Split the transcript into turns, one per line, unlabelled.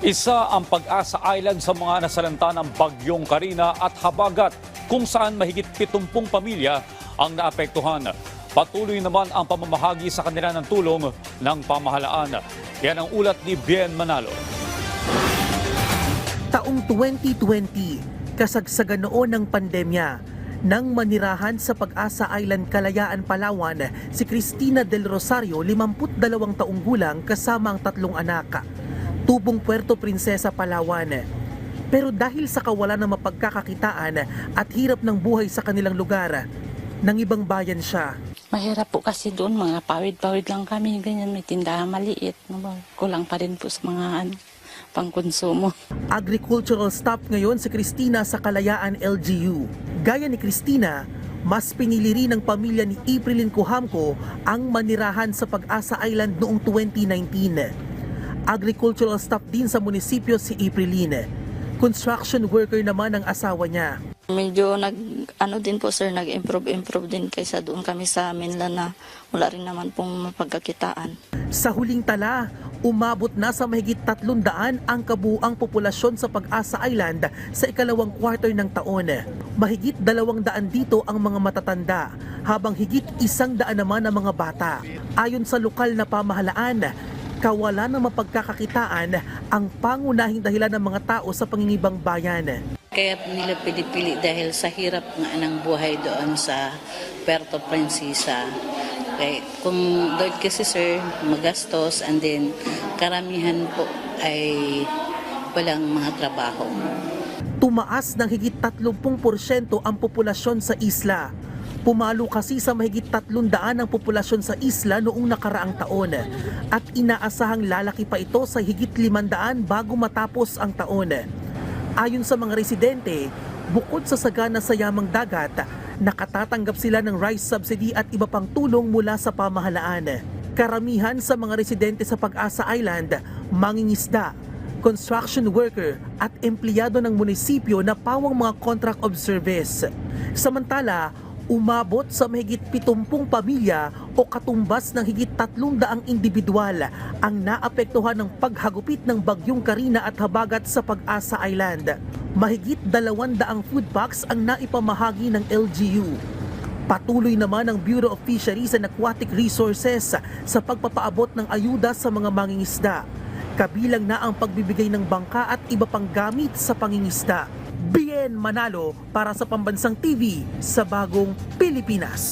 Isa ang Pag-asa Island sa mga nasalanta ng Bagyong Karina at Habagat kung saan mahigit 70 pamilya ang naapektuhan. Patuloy naman ang pamamahagi sa kanila ng tulong ng pamahalaan. Yan ang ulat ni Bien Manalo.
Taong 2020, kasagsagan noon ng pandemya. Nang manirahan sa Pag-asa Island, Kalayaan, Palawan, si Cristina Del Rosario, 52 taong gulang kasama ang 3 anak. Tubong Puerto Princesa, Palawan. Pero dahil sa kawalan ng mapagkakakitaan at hirap ng buhay sa kanilang lugar, nang ibang bayan siya.
Mahirap po kasi doon, mga pawid-pawid lang kami, ganyan, may tindahan maliit. Kulang pa rin po sa mga pangkonsumo.
Agricultural staff ngayon si Cristina sa Kalayaan LGU. Gaya ni Cristina, mas pinili rin ng pamilya ni Aprilyn Kuhamco ang manirahan sa Pag-asa Island noong 2019. Agricultural staff din sa munisipyo si Aprilyn. Construction worker naman ang asawa niya.
Medyo din po sir, nag-improve din kaysa doon kami sa mainland na wala rin naman pong mapagkakitaan.
Sa huling tala, umabot na sa mahigit 300 ang kabuuang populasyon sa Pag-asa Island sa ikalawang quarter ng taon. Mahigit 200 dito ang mga matatanda, habang higit 100 naman ang mga bata. Ayon sa lokal na pamahalaan, kawalan ng mapagkakakitaan ang pangunahing dahilan ng mga tao sa pangingibang bayan.
Kaya nila pinipili dahil sa hirap nga ng buhay doon sa Puerto Princesa. Okay, kung doon kasi sir, magastos, and then karamihan po ay walang mga trabaho.
Tumaas ng higit 30% ang populasyon sa isla. Pumalo kasi sa mahigit 300 ang populasyon sa isla noong nakaraang taon at inaasahang lalaki pa ito sa higit 500 bago matapos ang taon. Ayon sa mga residente, bukod sa sagana sa yamang dagat, nakatatanggap sila ng rice subsidy at iba pang tulong mula sa pamahalaan. Karamihan sa mga residente sa Pag-asa Island, mangingisda, construction worker at empleyado ng munisipyo na pawang mga contract of service. Samantala, umabot sa mahigit 70 pamilya o katumbas ng higit 300 individual ang naapektuhan ng paghagupit ng Bagyong Karina at Habagat sa Pag-asa Island. Mahigit 200 food packs ang naipamahagi ng LGU. Patuloy naman ang Bureau of Fisheries and Aquatic Resources sa pagpapaabot ng ayuda sa mga mangingisda. Kabilang na ang pagbibigay ng bangka at iba pang gamit sa pangingisda. Bien Manalo para sa Pambansang TV sa Bagong Pilipinas.